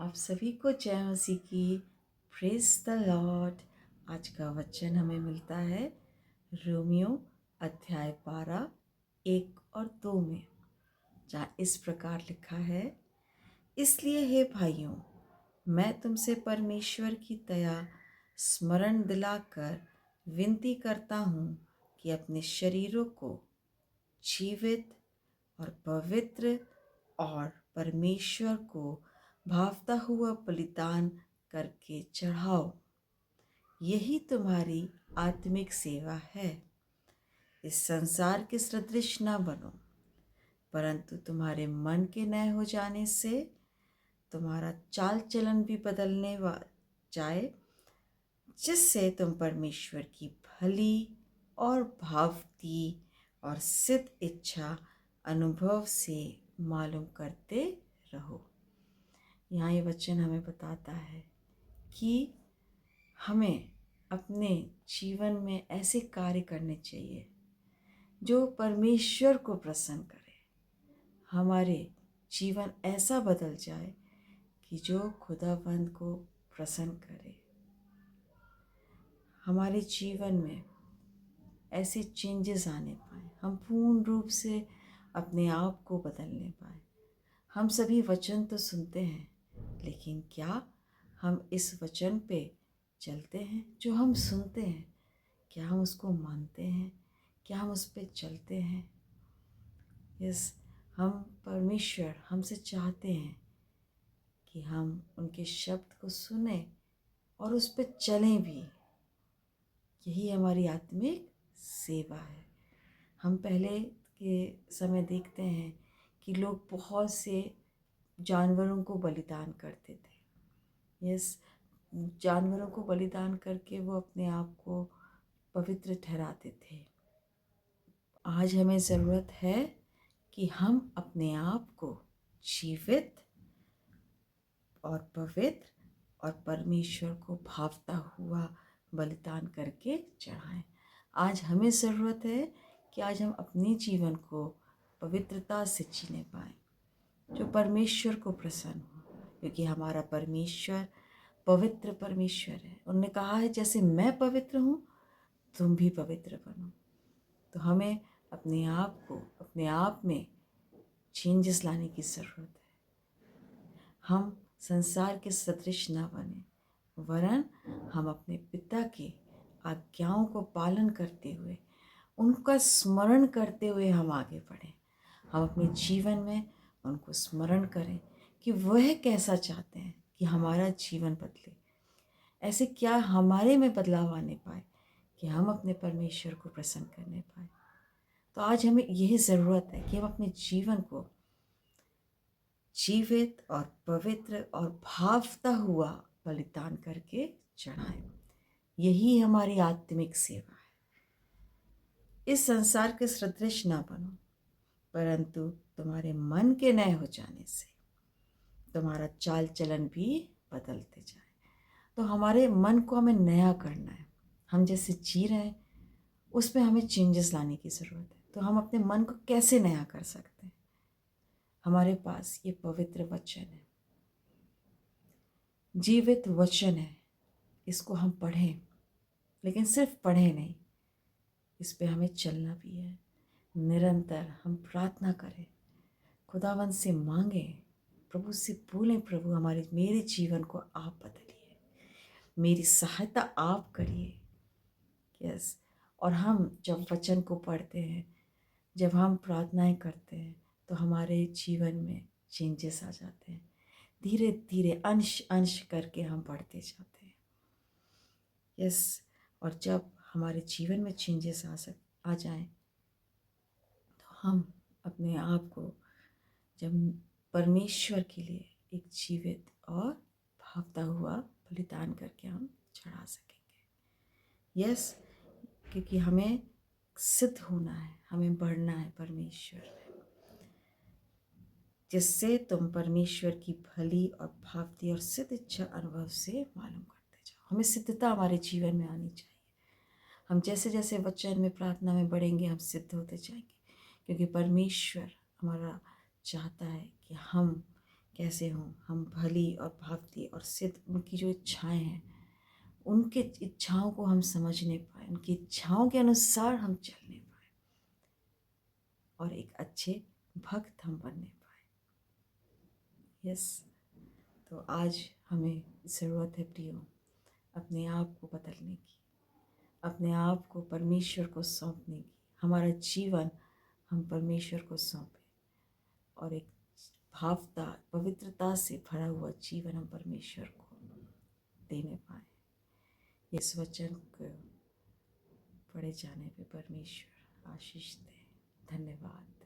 आप सभी को जय मसीह की। Praise the Lord. आज का वचन हमें मिलता है रोमियो अध्याय 12 1 और 2 में, जहाँ इस प्रकार लिखा है, इसलिए हे भाइयों, मैं तुमसे परमेश्वर की दया स्मरण दिलाकर विनती करता हूँ कि अपने शरीरों को जीवित और पवित्र और परमेश्वर को भावता हुआ बलिदान करके चढ़ाओ। यही तुम्हारी आत्मिक सेवा है। इस संसार के सदृश न बनो, परंतु तुम्हारे मन के नए हो जाने से तुम्हारा चाल चलन भी बदलने जाए, जिससे तुम परमेश्वर की भली और भावती और सिद्ध इच्छा अनुभव से मालूम करते रहो। यहाँ ये वचन हमें बताता है कि हमें अपने जीवन में ऐसे कार्य करने चाहिए जो परमेश्वर को प्रसन्न करे। हमारे जीवन ऐसा बदल जाए कि जो खुदावंद को प्रसन्न करे। हमारे जीवन में ऐसे चेंजेस आने पाए, हम पूर्ण रूप से अपने आप को बदलने पाए। हम सभी वचन तो सुनते हैं, लेकिन क्या हम इस वचन पे चलते हैं? जो हम सुनते हैं, क्या हम उसको मानते हैं? क्या हम उस पे चलते हैं? यस, हम परमेश्वर हमसे चाहते हैं कि हम उनके शब्द को सुने और उस पे चलें भी। यही हमारी आत्मिक सेवा है। हम पहले के समय देखते हैं कि लोग बहुत से जानवरों को बलिदान करते थे। यस, जानवरों को बलिदान करके वो अपने आप को पवित्र ठहराते थे। आज हमें ज़रूरत है कि हम अपने आप को जीवित और पवित्र और परमेश्वर को भावता हुआ बलिदान करके चढ़ाएं। आज हमें ज़रूरत है कि आज हम अपने जीवन को पवित्रता से जीने पाएं, जो परमेश्वर को प्रसन्न हो, क्योंकि हमारा परमेश्वर पवित्र परमेश्वर है। उन्होंने कहा है, जैसे मैं पवित्र हूँ तुम भी पवित्र बनो। तो हमें अपने आप को, अपने आप में चेंजेस लाने की ज़रूरत है। हम संसार के सदृश न बने, वरन हम अपने पिता के आज्ञाओं को पालन करते हुए, उनका स्मरण करते हुए हम आगे बढ़ें। हम अपने जीवन में उनको स्मरण करें कि वह कैसा चाहते हैं कि हमारा जीवन बदले। ऐसे क्या हमारे में बदलाव आने पाए कि हम अपने परमेश्वर को प्रसन्न करने पाए। तो आज हमें यही ज़रूरत है कि हम अपने जीवन को जीवित और पवित्र और भावता हुआ बलिदान करके चढ़ाएं। यही हमारी आत्मिक सेवा है। इस संसार के सदृश ना बनो, परंतु तुम्हारे मन के नए हो जाने से तुम्हारा चाल चलन भी बदलते जाए। तो हमारे मन को हमें नया करना है। हम जैसे जी रहे हैं उस पर हमें चेंजेस लाने की ज़रूरत है। तो हम अपने मन को कैसे नया कर सकते हैं? हमारे पास ये पवित्र वचन है, जीवित वचन है। इसको हम पढ़ें, लेकिन सिर्फ पढ़ें नहीं, इस पे हमें चलना भी है। निरंतर हम प्रार्थना करें, खुदावंद से मांगें, प्रभु से बोलें, प्रभु मेरे जीवन को आप बदलिए, मेरी सहायता आप करिए। यस, और हम जब वचन को पढ़ते हैं, जब हम प्रार्थनाएं करते हैं, तो हमारे जीवन में चेंजेस आ जाते हैं। धीरे धीरे अंश अंश करके हम बढ़ते जाते हैं। यस, और जब हमारे जीवन में चेंजेस आ जाएं, तो हम अपने आप को जब परमेश्वर के लिए एक जीवित और भावता हुआ बलिदान करके हम चढ़ा सकेंगे। यस, क्योंकि हमें सिद्ध होना है, हमें बढ़ना है परमेश्वर में, जिससे तुम परमेश्वर की भली और भावती और सिद्ध इच्छा अनुभव से मालूम करते जाओ। हमें सिद्धता हमारे जीवन में आनी चाहिए। हम जैसे जैसे वचन में, प्रार्थना में बढ़ेंगे, हम सिद्ध होते जाएंगे, क्योंकि परमेश्वर हमारा चाहता है कि हम कैसे हों हम भली और भावती और सिद्ध, उनकी जो इच्छाएं हैं, उनके इच्छाओं को हम समझने पाए, उनकी इच्छाओं के अनुसार हम चलने पाए और एक अच्छे भक्त हम बनने पाए। यस, तो आज हमें ज़रूरत है प्रियो अपने आप को बदलने की, अपने आप को परमेश्वर को सौंपने की। हमारा जीवन हम परमेश्वर को सौंपें और एक भावता पवित्रता से भरा हुआ जीवन हम परमेश्वर को देने पाए। इस वचन को पढ़े जाने पे परमेश्वर आशीष दे। धन्यवाद।